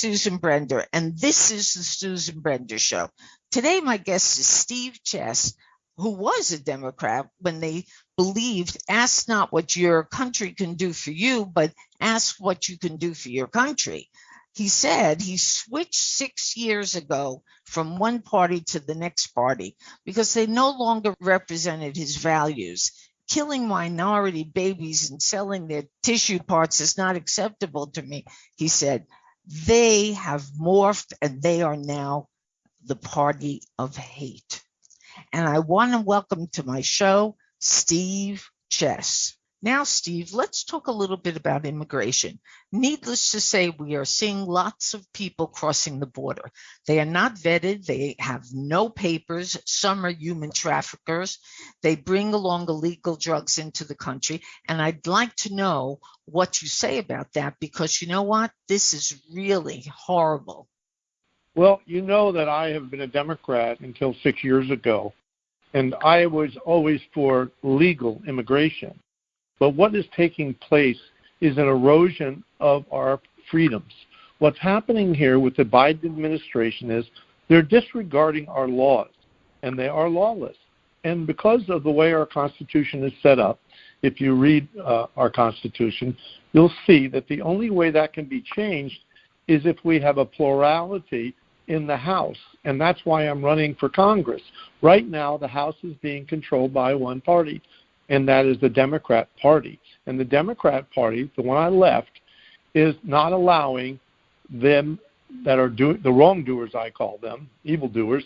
Susan Brender, and this is the Susan Brender Show. Today, my guest is Steve Chess, who was a Democrat when they believed, ask not what your country can do for you, but ask what you can do for your country. He said he switched 6 years ago from one party to the next party because they no longer represented his values. Killing minority babies and selling their tissue parts is not acceptable to me, he said. They have morphed and they are now the party of hate. And I want to welcome to my show, Steve Chess. Now, Steve, let's talk a little bit about immigration. Needless to say, we are seeing lots of people crossing the border. They are not vetted. They have no papers. Some are human traffickers. They bring along illegal drugs into the country. And I'd like to know what you say about that, because you know what? This is really horrible. Well, you know that I have been a Democrat until 6 years ago, and I was always for legal immigration. But what is taking place is an erosion of our freedoms. What's happening here with the Biden administration is they're disregarding our laws, and they are lawless. And because of the way our Constitution is set up, if you read our Constitution, you'll see that the only way that can be changed is if we have a plurality in the House, and that's why I'm running for Congress. Right now, the House is being controlled by one party, and that is the Democrat Party. And the Democrat Party, the one I left, is not allowing them that are doing the wrongdoers, I call them, evildoers,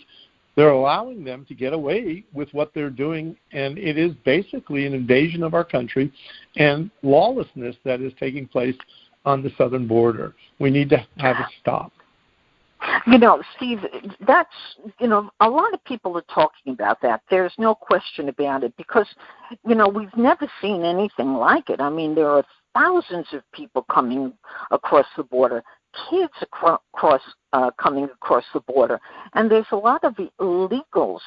they're allowing them to get away with what they're doing, and it is basically an invasion of our country and lawlessness that is taking place on the southern border. We need to have it stop. You know, Steve, that's, a lot of people are talking about that. There's no question about it because, we've never seen anything like it. I mean, there are thousands of people coming across the border, kids coming across the border, and there's a lot of illegals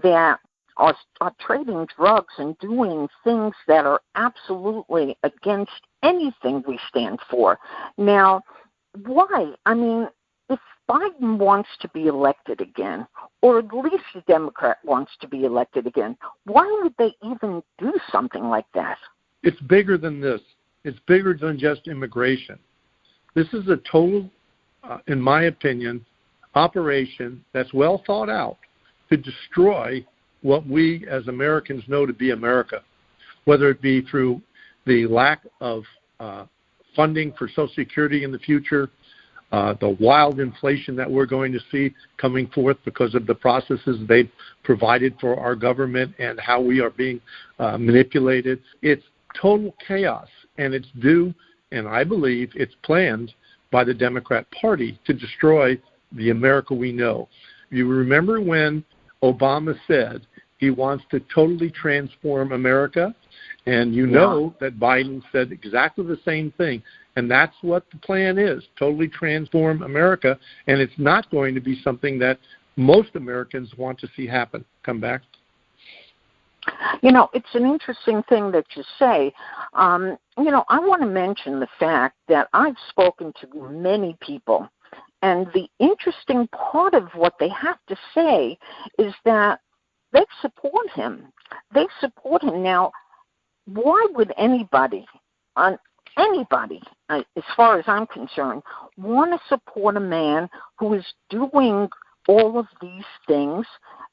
that are trading drugs and doing things that are absolutely against anything we stand for. Now, why? I mean, if Biden wants to be elected again, or at least the Democrat wants to be elected again, why would they even do something like that? It's bigger than this. It's bigger than just immigration. This is a total, in my opinion, operation that's well thought out to destroy what we as Americans know to be America, whether it be through the lack of funding for Social Security in the future, the wild inflation that we're going to see coming forth because of the processes they've provided for our government and how we are being manipulated. It's total chaos, and it's due, and I believe it's planned by the Democrat Party to destroy the America we know. You remember when Obama said he wants to totally transform America? And you know that Biden said exactly the same thing. And that's what the plan is, totally transform America. And it's not going to be something that most Americans want to see happen. Come back. It's an interesting thing that you say. I want to mention the fact that I've spoken to many people, and the interesting part of what they have to say is that they support him. They support him. Now, why would anybody, as far as I'm concerned, want to support a man who is doing all of these things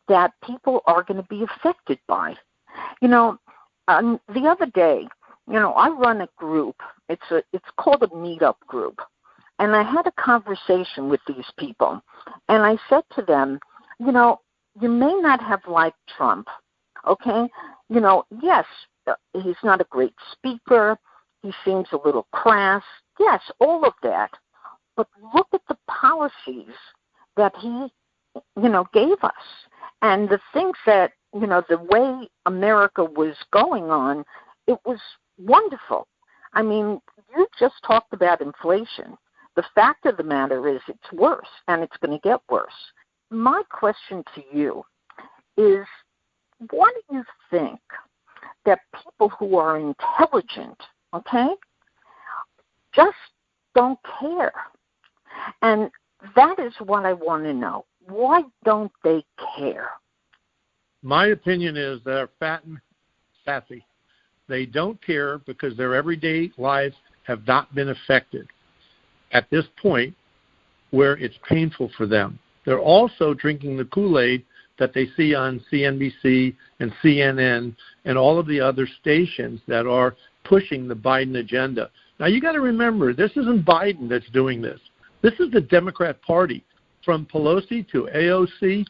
that people are going to be affected by? The other day, I run a group. It's called a meetup group. And I had a conversation with these people. And I said to them, you may not have liked Trump, okay? Yes, he's not a great speaker. He seems a little crass. Yes, all of that. But look at the policies that he, gave us. And the things that, the way America was going on, it was wonderful. I mean, you just talked about inflation. The fact of the matter is it's worse, and it's going to get worse. My question to you is, why do you think that people who are intelligent, okay, just don't care? And that is what I want to know. Why don't they care? My opinion is they're fat and sassy. They don't care because their everyday lives have not been affected at this point where it's painful for them. They're also drinking the Kool-Aid that they see on CNBC and CNN and all of the other stations that are pushing the Biden agenda. Now, you got to remember, this isn't Biden that's doing this. This is the Democrat Party, from Pelosi to AOC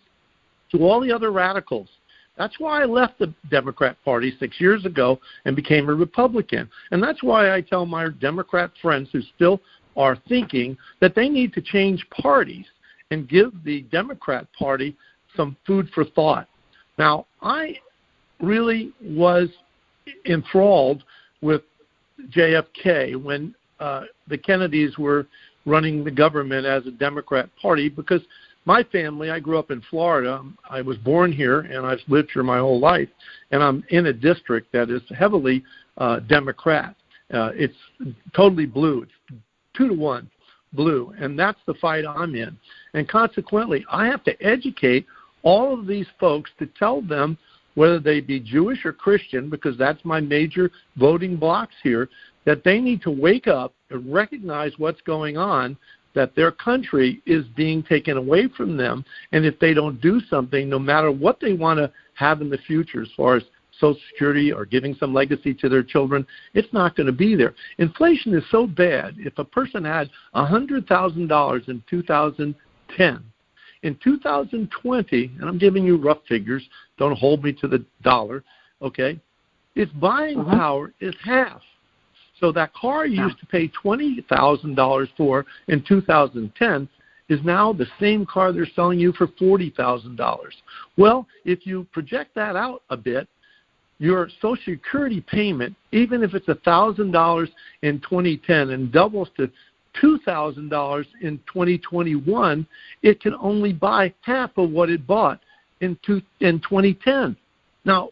to all the other radicals. That's why I left the Democrat Party 6 years ago and became a Republican. And that's why I tell my Democrat friends who still are thinking that they need to change parties and give the Democrat Party some food for thought. Now, I really was enthralled with JFK when the Kennedys were running the government as a Democrat Party, because my family, I grew up in Florida. I was born here, and I've lived here my whole life, and I'm in a district that is heavily Democrat. It's totally blue. It's 2-1 blue, and that's the fight I'm in. And consequently, I have to educate all of these folks to tell them, whether they be Jewish or Christian, because that's my major voting blocks here, that they need to wake up and recognize what's going on, that their country is being taken away from them, and if they don't do something, no matter what they want to have in the future as far as Social Security or giving some legacy to their children, it's not going to be there. Inflation is so bad. If a person had $100,000 in 2010, in 2020, and I'm giving you rough figures, don't hold me to the dollar, okay, its buying power is half. So that car you used to pay $20,000 for in 2010 is now the same car they're selling you for $40,000. Well, if you project that out a bit, your Social Security payment, even if it's $1,000 in 2010 and doubles to $2,000 in 2021, it can only buy half of what it bought in 2010. Now,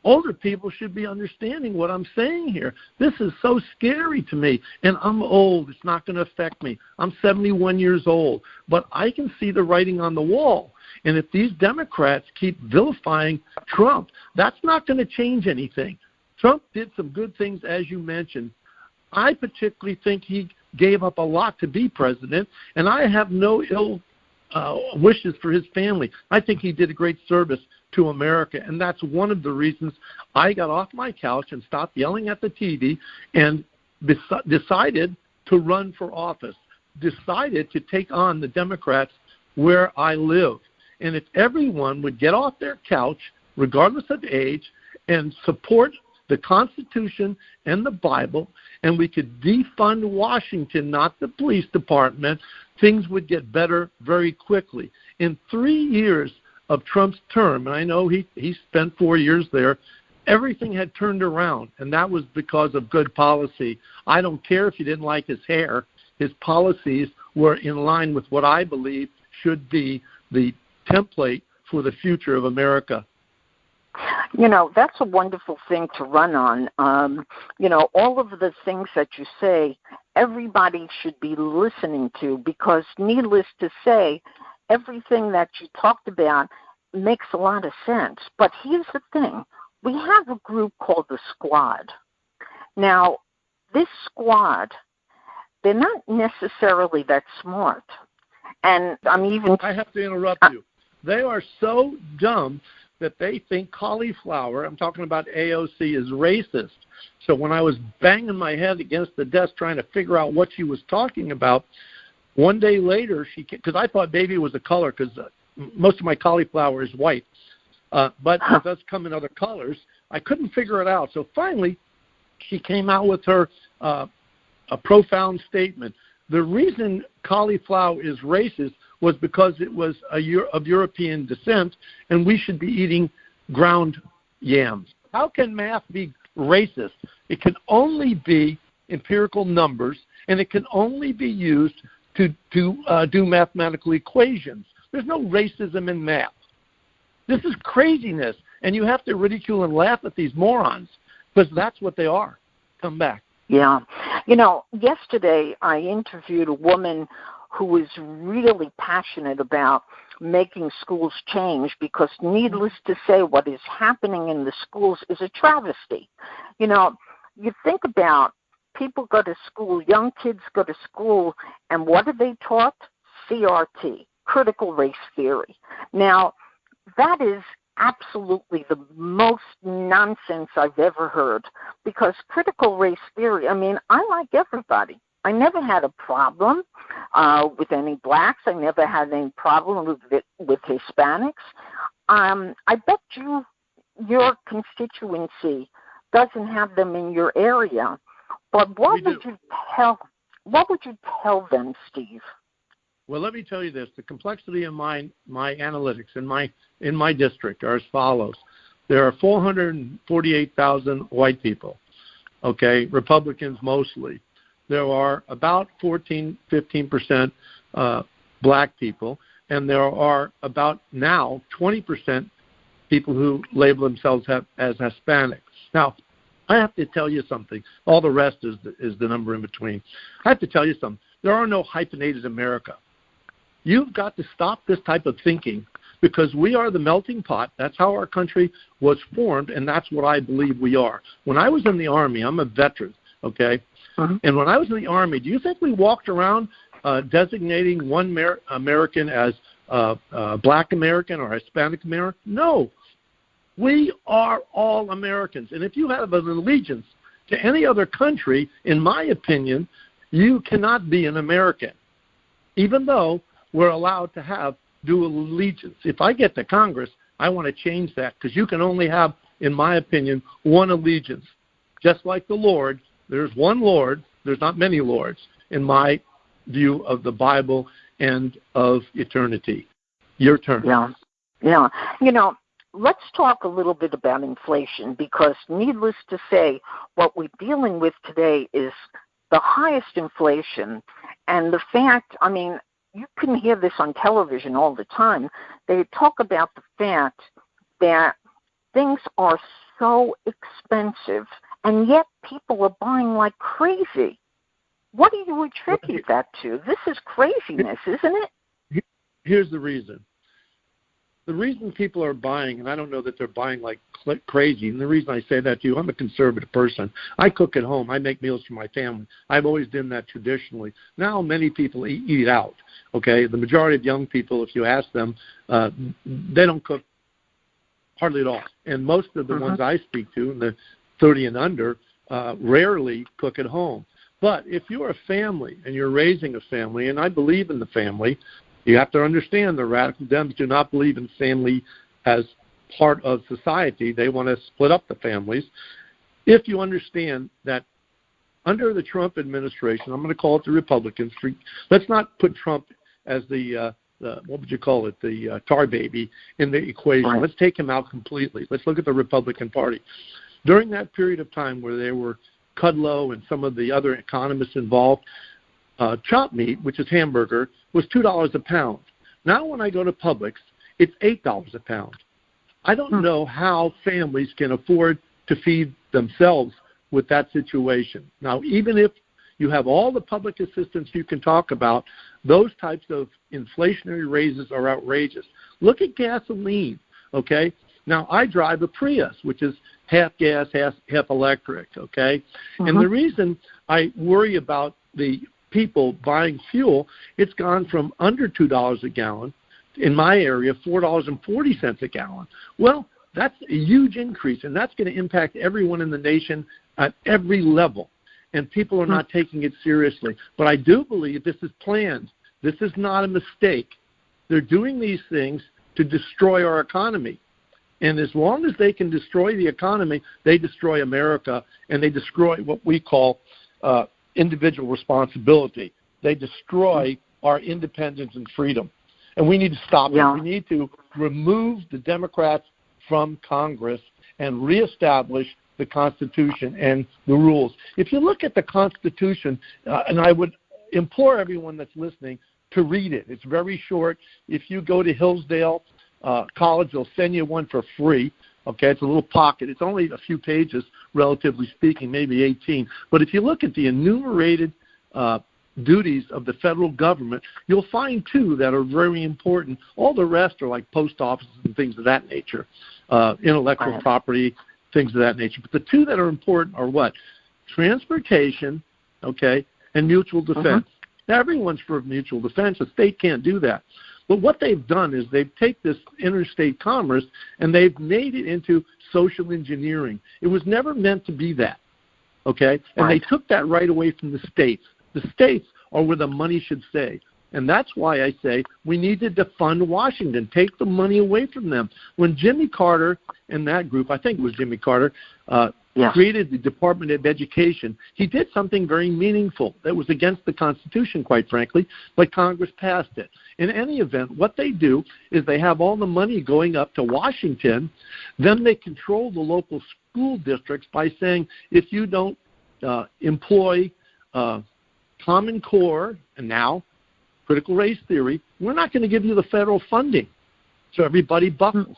older people should be understanding what I'm saying here. This is so scary to me, and I'm old. It's not going to affect me. I'm 71 years old, but I can see the writing on the wall. And if these Democrats keep vilifying Trump, that's not going to change anything. Trump did some good things, as you mentioned. I particularly think he gave up a lot to be president, and I have no ill wishes for his family. I think he did a great service to America, and that's one of the reasons I got off my couch and stopped yelling at the TV and decided to run for office, decided to take on the Democrats where I live. And if everyone would get off their couch, regardless of age, and support the Constitution and the Bible, and we could defund Washington, not the police department, things would get better very quickly. In 3 years of Trump's term, and I know he spent 4 years there, everything had turned around, and that was because of good policy. I don't care if you didn't like his hair. His policies were in line with what I believe should be the template for the future of America. You know, that's a wonderful thing to run on. You know, all of the things that you say, everybody should be listening to, because needless to say, everything that you talked about makes a lot of sense. But here's the thing. We have a group called the Squad. Now, this Squad, they're not necessarily that smart. And I have to interrupt you. They are so dumb that they think cauliflower, I'm talking about AOC, is racist. So when I was banging my head against the desk trying to figure out what she was talking about, one day later, because I thought maybe it was a color, because most of my cauliflower is white, but it does come in other colors. I couldn't figure it out. So finally, she came out with her a profound statement. The reason cauliflower is racist was because it was of European descent, and we should be eating ground yams. How can math be racist? It can only be empirical numbers, and it can only be used to do mathematical equations. There's no racism in math. This is craziness, and you have to ridicule and laugh at these morons, because that's what they are. Come back. Yeah. You know, yesterday I interviewed a woman who is really passionate about making schools change, because needless to say, what is happening in the schools is a travesty. You know, you think about people go to school, young kids go to school, and what are they taught? CRT, critical race theory. Now, that is absolutely the most nonsense I've ever heard, because critical race theory, I mean, I like everybody. I never had a problem with any blacks. I never had any problem with Hispanics. I bet your constituency doesn't have them in your area. But what would you tell them, Steve? Well, let me tell you this: the complexity of my analytics in my district are as follows. There are 448,000 white people, okay, Republicans mostly. There are about 15% black people, and there are about now 20% people who label themselves as Hispanics. Now, I have to tell you something. All the rest is the number in between. I have to tell you something. There are no hyphenated America. You've got to stop this type of thinking, because we are the melting pot. That's how our country was formed, and that's what I believe we are. When I was in the Army, I'm a veteran, okay? Uh-huh. And when I was in the Army, do you think we walked around designating one American as Black American or Hispanic American? No. We are all Americans. And if you have an allegiance to any other country, in my opinion, you cannot be an American, even though we're allowed to have dual allegiance. If I get to Congress, I want to change that, because you can only have, in my opinion, one allegiance. Just like the Lord, there's one Lord, there's not many lords, in my view of the Bible and of eternity. Your turn. Yeah. You know, let's talk a little bit about inflation, because needless to say, what we're dealing with today is the highest inflation. And the fact, I mean, you can hear this on television all the time. They talk about the fact that things are so expensive, and yet people are buying like crazy. What do you attribute that to? This is craziness, isn't it? Here's the reason. The reason people are buying, and I don't know that they're buying like crazy, and the reason I say that to you, I'm a conservative person. I cook at home. I make meals for my family. I've always done that traditionally. Now many people eat out, okay? The majority of young people, if you ask them, they don't cook hardly at all. And most of the ones I speak to, the 30 and under, rarely cook at home. But if you're a family and you're raising a family, and I believe in the family, you have to understand the radical Dems do not believe in family as part of society. They want to split up the families. If you understand that under the Trump administration, I'm going to call it the Republicans. Let's not put Trump as the what would you call it, the tar baby in the equation. Right. Let's take him out completely. Let's look at the Republican Party. During that period of time where they were Kudlow and some of the other economists involved, chopped meat, which is hamburger, was $2 a pound. Now when I go to Publix, it's $8 a pound. I don't know how families can afford to feed themselves with that situation. Now, even if you have all the public assistance you can talk about, those types of inflationary raises are outrageous. Look at gasoline, okay? Now, I drive a Prius, which is half gas, half electric, okay? And the reason I worry about the people buying fuel, it's gone from under $2 a gallon, in my area, $4.40 a gallon. Well, that's a huge increase, and that's going to impact everyone in the nation at every level, and people are not taking it seriously. But I do believe this is planned. This is not a mistake. They're doing these things to destroy our economy. And as long as they can destroy the economy, they destroy America, and they destroy what we call individual responsibility. They destroy our independence and freedom. And we need to stop it. We need to remove the Democrats from Congress and reestablish the Constitution and the rules. If you look at the Constitution, and I would implore everyone that's listening to read it. It's very short. If you go to Hillsdale College, they'll send you one for free. Okay, it's a little pocket. It's only a few pages, relatively speaking, maybe 18. But if you look at the enumerated duties of the federal government, you'll find two that are very important. All the rest are like post offices and things of that nature, intellectual property, things of that nature. But the two that are important are what? Transportation, okay, and mutual defense. Now, everyone's for mutual defense. The state can't do that. But what they've done is they've taken this interstate commerce and they've made it into social engineering. It was never meant to be that, okay? And they took that right away from the states. The states are where the money should stay. And that's why I say we need to defund Washington, take the money away from them. When Jimmy Carter and that group, I think it was Jimmy Carter, created the Department of Education, he did something very meaningful that was against the Constitution, quite frankly, but Congress passed it. In any event, what they do is they have all the money going up to Washington. Then they control the local school districts by saying, if you don't employ Common Core and now critical race theory, we're not going to give you the federal funding. So everybody buckles.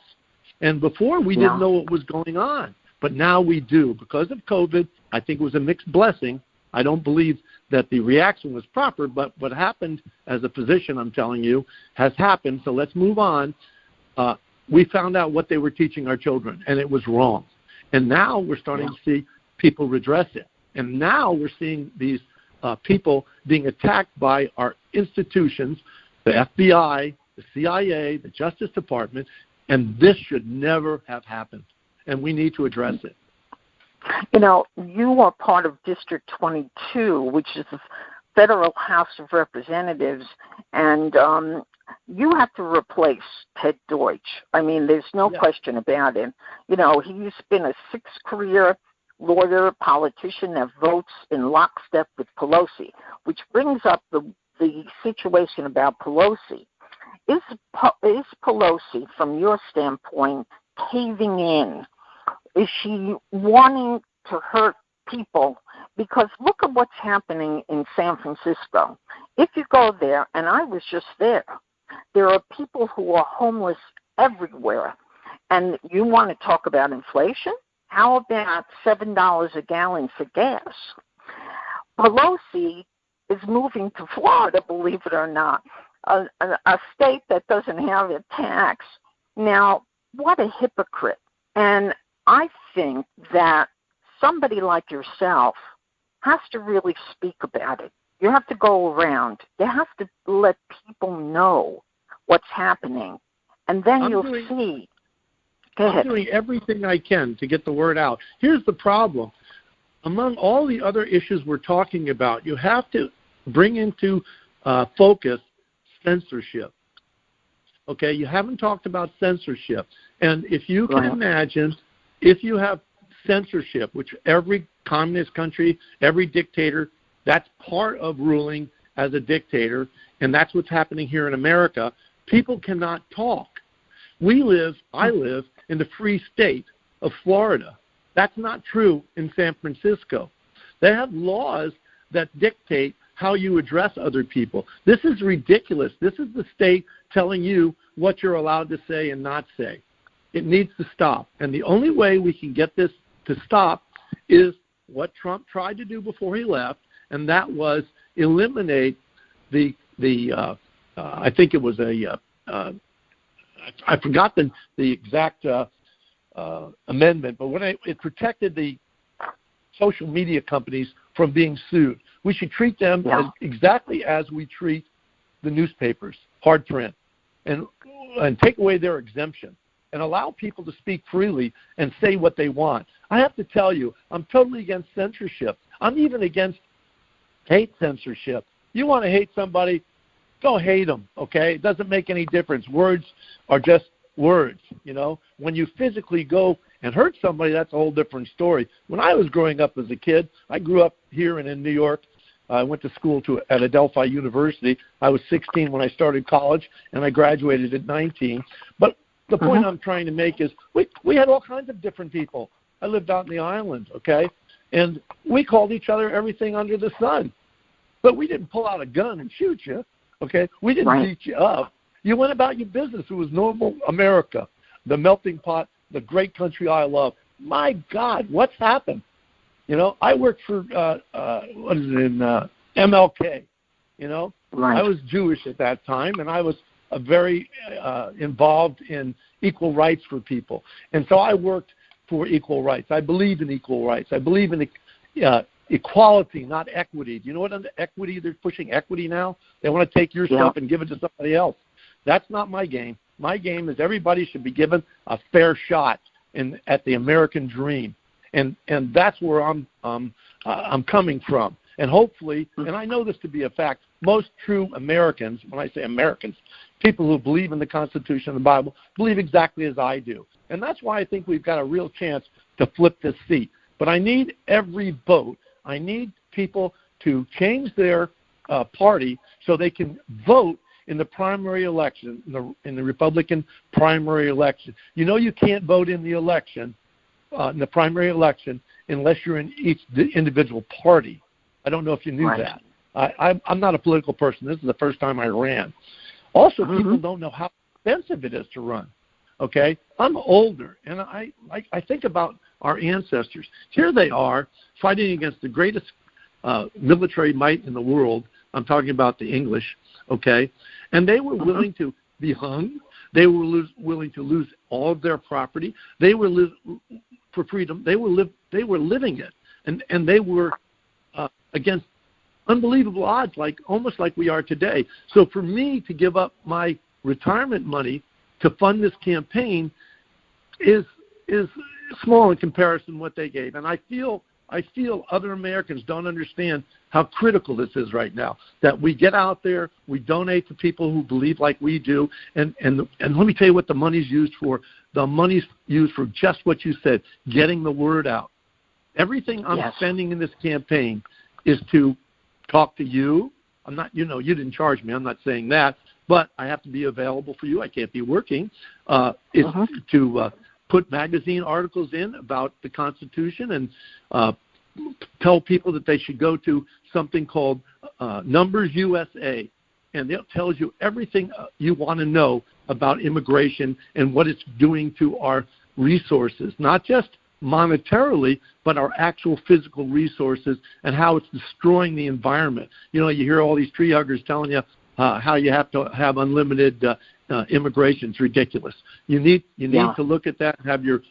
And before we didn't know what was going on. But now we do. Because of COVID, I think it was a mixed blessing. I don't believe that the reaction was proper, but what happened as a physician, I'm telling you, has happened. So let's move on. We found out what they were teaching our children, and it was wrong. And now we're starting to see people redress it. And now we're seeing these people being attacked by our institutions, the FBI, the CIA, the Justice Department, and this should never have happened. And we need to address it. You know, you are part of District 22, which is the Federal House of Representatives, and you have to replace Ted Deutsch. I mean, there's no question about it. You know, he's been a six-career lawyer, politician that votes in lockstep with Pelosi, which brings up the situation about Pelosi. Is Pelosi, from your standpoint, caving in? Is she wanting to hurt people? Because look at what's happening in San Francisco. If you go there, and I was just there are people who are homeless everywhere. And you want to talk about inflation? How about $7 a gallon for gas? Pelosi is moving to Florida, believe it or not, a state that doesn't have a tax. Now, what a hypocrite. And I think that somebody like yourself has to really speak about it. You have to go around. You have to let people know what's happening. And then you'll see. Go ahead. I'm doing everything I can to get the word out. Here's the problem. Among all the other issues we're talking about, you have to bring into focus censorship. Okay, you haven't talked about censorship. And if you can imagine, if you have censorship, which every communist country, every dictator, that's part of ruling as a dictator, and that's what's happening here in America, people cannot talk. I live in the free state of Florida. That's not true in San Francisco. They have laws that dictate how you address other people. This is ridiculous. This is the state telling you what you're allowed to say and not say. It needs to stop. And the only way we can get this to stop is what Trump tried to do before he left, and that was eliminate the I think it was I forgot the exact amendment, but it protected the social media companies from being sued. We should treat them exactly as we treat the newspapers, hard print, and take away their exemption and allow people to speak freely and say what they want. I have to tell you, I'm totally against censorship. I'm even against hate censorship. You want to hate somebody, go hate them, okay? It doesn't make any difference. Words are just words, you know. When you physically go and hurt somebody, that's a whole different story. When I was growing up as a kid, I grew up here and in New York. I went to school at Adelphi University. I was 16 when I started college, and I graduated at 19. But the point I'm trying to make is we had all kinds of different people. I lived out in the island, okay? And we called each other everything under the sun. But we didn't pull out a gun and shoot you, okay? We didn't beat you up. You went about your business. It was normal America, the melting pot, the great country I love. My God, what's happened? You know, I worked for, MLK. You know, Right. I was Jewish at that time, and I was very involved in equal rights for people. And so I worked for equal rights. I believe in equal rights. I believe in equality, not equity. Do you know what under equity? They're pushing equity now. They want to take your stuff and give it to somebody else. That's not my game. My game is everybody should be given a fair shot at the American dream, and that's where I'm coming from. And hopefully, and I know this to be a fact, most true Americans, when I say Americans, people who believe in the Constitution and the Bible, believe exactly as I do. And that's why I think we've got a real chance to flip this seat. But I need every vote. I need people to change their party so they can vote in the primary election, in the Republican primary election. You know you can't vote in the election, in the primary election, unless you're in each individual party. I don't know if you knew that. I'm not a political person. This is the first time I ran. Also, people don't know how expensive it is to run. Okay? I'm older, and I think about our ancestors. Here they are fighting against the greatest military might in the world. I'm talking about the English, okay? And they were willing to be hung. They were willing to lose all of their property. They were for freedom. They were living it, and they were against unbelievable odds, almost like we are today. So for me to give up my retirement money to fund this campaign is small in comparison to what they gave, and I feel other Americans don't understand how critical this is right now, that we get out there, we donate to people who believe like we do, and let me tell you what the money's used for. The money's used for just what you said, getting the word out. Everything I'm spending in this campaign is to talk to you. I'm not, you didn't charge me. I'm not saying that, but I have to be available for you. I can't be working. It's to put magazine articles in about the Constitution and tell people that they should go to something called Numbers USA, and it tells you everything you want to know about immigration and what it's doing to our resources, not just monetarily, but our actual physical resources and how it's destroying the environment. You hear all these tree huggers telling you how you have to have unlimited immigration. It's ridiculous. You need to look at that and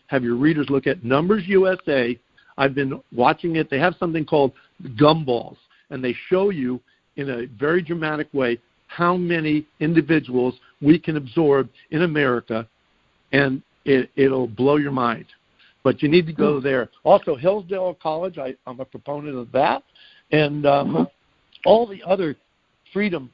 have your readers look at Numbers USA. I've been watching it. They have something called gumballs, and they show you in a very dramatic way how many individuals we can absorb in America, and it'll blow your mind. But you need to go there. Also, Hillsdale College, I'm a proponent of that, and all the other freedom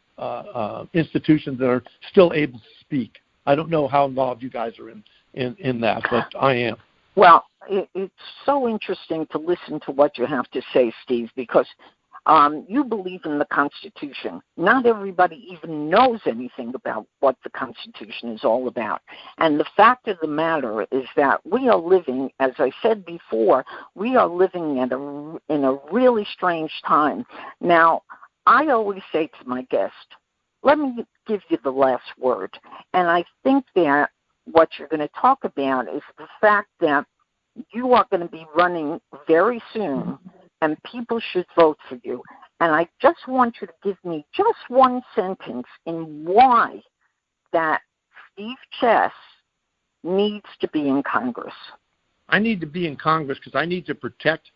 institutions that are still able to speak. I don't know how involved you guys are in that, but I am. Well, it's so interesting to listen to what you have to say, Steve, because you believe in the Constitution. Not everybody even knows anything about what the Constitution is all about. And the fact of the matter is that we are living, as I said before, we are living in a really strange time. Now, I always say to my guest, let me give you the last word. And I think that what you're going to talk about is the fact that you are going to be running very soon, and people should vote for you. And I just want you to give me just one sentence in why that Steve Chess needs to be in Congress. I need to be in Congress because I need to protect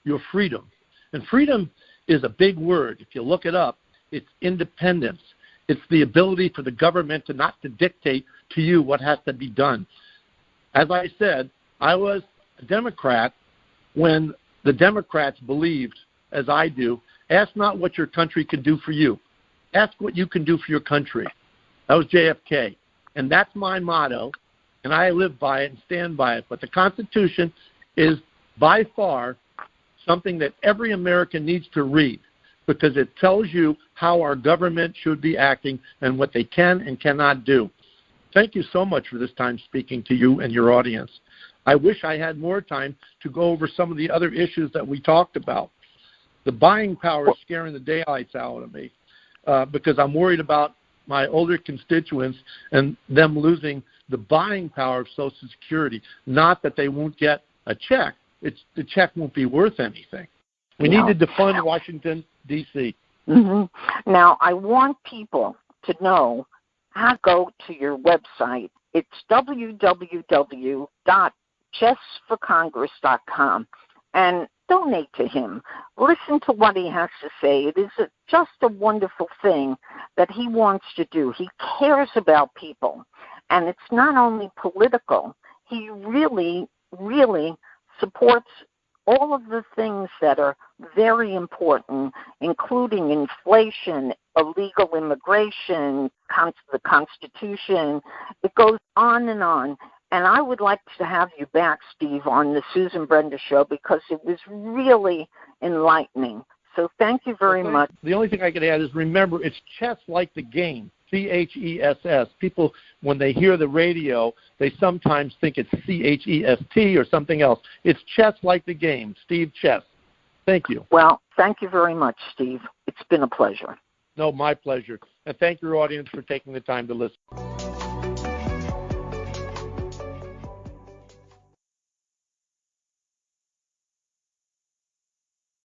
your freedom. And freedom is a big word. If you look it up, it's independence. It's the ability for the government not to dictate to you what has to be done. As I said, I was a Democrat when the Democrats believed, as I do, ask not what your country can do for you. Ask what you can do for your country. That was JFK. And that's my motto, and I live by it and stand by it. But the Constitution is by far something that every American needs to read, because it tells you how our government should be acting and what they can and cannot do. Thank you so much for this time speaking to you and your audience. I wish I had more time to go over some of the other issues that we talked about. The buying power is scaring the daylights out of me because I'm worried about my older constituents and them losing the buying power of Social Security. Not that they won't get a check. The check won't be worth anything. We need to defund Washington, D.C. Mm-hmm. Now, I want people to know how to go to your website. It's www.chessforcongress.com and donate to him. Listen to what he has to say. It is just a wonderful thing that he wants to do. He cares about people, and it's not only political. He really, really supports all of the things that are very important, including inflation, illegal immigration, the Constitution. It goes on and on. And I would like to have you back, Steve, on the Susan Brender Show because it was really enlightening. So thank you very much. The only thing I could add is remember, it's chess like the game, C-H-E-S-S. People, when they hear the radio, they sometimes think it's C-H-E-S-T or something else. It's chess like the game, Steve Chess. Thank you. Well, thank you very much, Steve. It's been a pleasure. No, my pleasure. And thank your audience for taking the time to listen.